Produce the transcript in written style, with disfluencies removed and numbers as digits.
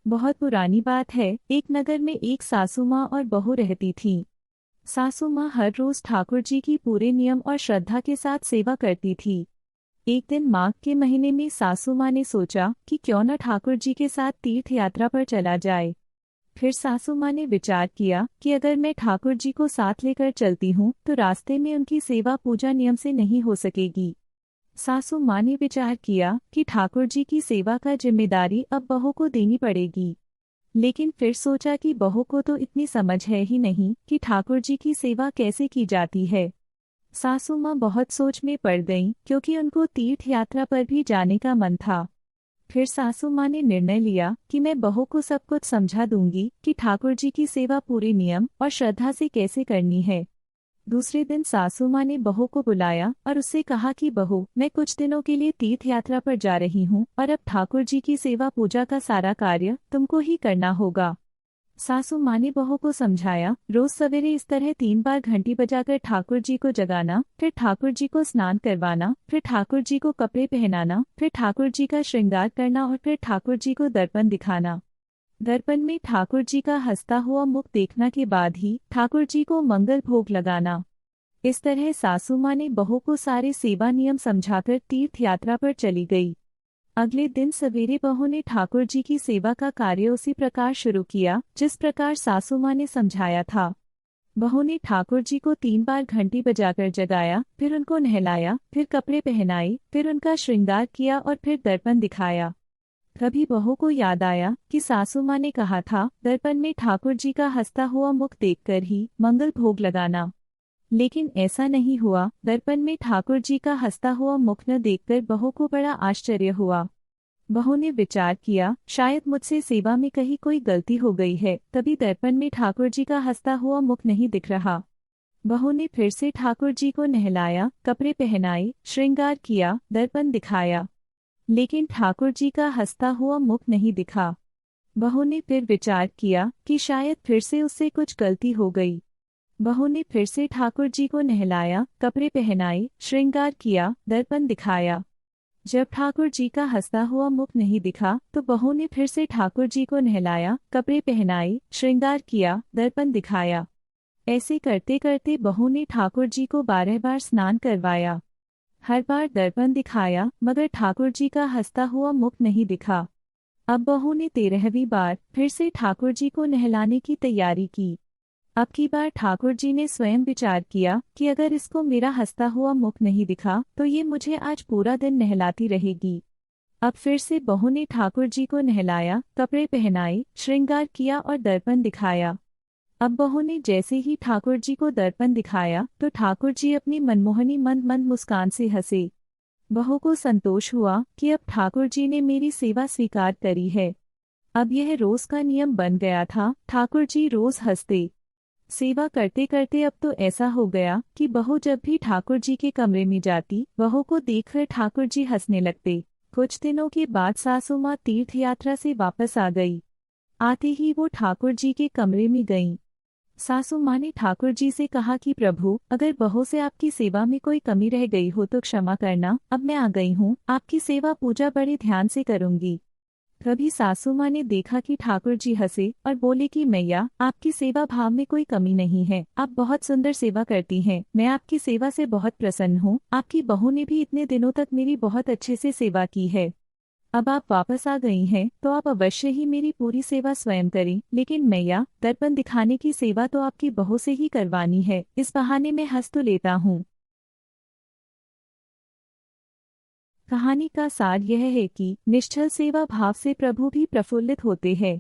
बहुत पुरानी बात है। एक नगर में एक सासू माँ और बहू रहती थी। सासू माँ हर रोज ठाकुर जी की पूरे नियम और श्रद्धा के साथ सेवा करती थी। एक दिन माघ के महीने में सासू माँ ने सोचा कि क्यों न ठाकुर जी के साथ तीर्थ यात्रा पर चला जाए। फिर सासू माँ ने विचार किया कि अगर मैं ठाकुर जी को साथ लेकर चलती हूँ तो रास्ते में उनकी सेवा पूजा नियम से नहीं हो सकेगी। सासू माँ ने विचार किया कि ठाकुर जी की सेवा का जिम्मेदारी अब बहू को देनी पड़ेगी। लेकिन फिर सोचा कि बहू को तो इतनी समझ है ही नहीं कि ठाकुर जी की सेवा कैसे की जाती है। सासू माँ बहुत सोच में पड़ गईं क्योंकि उनको तीर्थ यात्रा पर भी जाने का मन था। फिर सासू माँ ने निर्णय लिया कि मैं बहू को सब कुछ समझा दूंगी कि ठाकुर जी की सेवा पूरे नियम और श्रद्धा से कैसे करनी है। दूसरे दिन सासू माँ ने बहू को बुलाया और उससे कहा कि बहू, मैं कुछ दिनों के लिए तीर्थ यात्रा पर जा रही हूँ और अब ठाकुर जी की सेवा पूजा का सारा कार्य तुमको ही करना होगा। सासू माँ ने बहू को समझाया, रोज सवेरे इस तरह 3 बार घंटी बजाकर ठाकुर जी को जगाना, फिर ठाकुर जी को स्नान करवाना, फिर ठाकुर जी को कपड़े पहनाना, फिर ठाकुर जी का श्रृंगार करना और फिर ठाकुर जी को दर्पण दिखाना। दर्पण में ठाकुर जी का हंसता हुआ मुख देखना के बाद ही ठाकुर जी को मंगल भोग लगाना। इस तरह सासू माँ ने बहू को सारे सेवा नियम समझाकर तीर्थ यात्रा पर चली गई। अगले दिन सवेरे बहू ने ठाकुर जी की सेवा का कार्य उसी प्रकार शुरू किया जिस प्रकार सासू माँ ने समझाया था। बहू ने ठाकुर जी को 3 बार घंटी बजाकर जगाया, फिर उनको नहलाया, फिर कपड़े पहनाए, फिर उनका श्रृंगार किया और फिर दर्पण दिखाया। तभी बहू को याद आया कि सासू माँ ने कहा था दर्पण में ठाकुर जी का हंसता हुआ मुख देखकर ही मंगल भोग लगाना। लेकिन ऐसा नहीं हुआ। दर्पण में ठाकुर जी का हंसता हुआ मुख न देखकर बहू को बड़ा आश्चर्य हुआ। बहू ने विचार किया, शायद मुझसे सेवा में कहीं कोई गलती हो गई है, तभी दर्पण में ठाकुर जी का हंसता हुआ मुख नहीं दिख रहा। बहू ने फिर से ठाकुर जी को नहलाया, कपड़े पहनाए, श्रृंगार किया, दर्पण दिखाया, लेकिन ठाकुर जी का हंसता हुआ मुख नहीं दिखा। बहू ने फिर विचार किया कि शायद फिर से उससे कुछ गलती हो गई। बहू ने फिर से ठाकुर जी को नहलाया, कपड़े पहनाए, श्रृंगार किया, दर्पण दिखाया। जब ठाकुर जी का हंसता हुआ मुख नहीं दिखा तो बहू ने फिर से ठाकुर जी को नहलाया, कपड़े पहनाए, श्रृंगार किया, दर्पण दिखाया। ऐसे करते करते बहू ने ठाकुर जी को 12 बार स्नान करवाया। हर बार दर्पण दिखाया मगर ठाकुर जी का हंसता हुआ मुख नहीं दिखा। अब बहू ने 13वीं बार फिर से ठाकुर जी को नहलाने की तैयारी की। अब की बार ठाकुर जी ने स्वयं विचार किया कि अगर इसको मेरा हंसता हुआ मुख नहीं दिखा तो ये मुझे आज पूरा दिन नहलाती रहेगी। अब फिर से बहू ने ठाकुर जी को नहलाया, कपड़े पहनाए, श्रृंगार किया और दर्पण दिखाया। अब बहू ने जैसे ही ठाकुर जी को दर्पण दिखाया तो ठाकुर जी अपनी मनमोहनी मंद मंद मुस्कान से हंसे। बहू को संतोष हुआ कि अब ठाकुर जी ने मेरी सेवा स्वीकार करी है। अब यह रोज का नियम बन गया था, ठाकुर जी रोज हंसते। सेवा करते करते अब तो ऐसा हो गया कि बहू जब भी ठाकुर जी के कमरे में जाती, बहू को देखकर ठाकुर जी हंसने लगते। कुछ दिनों के बाद सासू माँ तीर्थ यात्रा से वापस आ गई। आते ही वो ठाकुर जी के कमरे में गईं। सासू माँ ने ठाकुर जी से कहा कि प्रभु, अगर बहू से आपकी सेवा में कोई कमी रह गई हो तो क्षमा करना, अब मैं आ गई हूँ, आपकी सेवा पूजा बड़े ध्यान से करूंगी। तभी सासू माँ ने देखा कि ठाकुर जी हंसे और बोले कि मैया, आपकी सेवा भाव में कोई कमी नहीं है, आप बहुत सुंदर सेवा करती हैं, मैं आपकी सेवा से बहुत प्रसन्न हूँ। आपकी बहू ने भी इतने दिनों तक मेरी बहुत अच्छे से सेवा की है। अब आप वापस आ गई हैं तो आप अवश्य ही मेरी पूरी सेवा स्वयं करें, लेकिन मैया, दर्पण दिखाने की सेवा तो आपकी बहू से ही करवानी है, इस बहाने मैं हंस तो लेता हूँ। कहानी का सार यह है कि निश्चल सेवा भाव से प्रभु भी प्रफुल्लित होते हैं।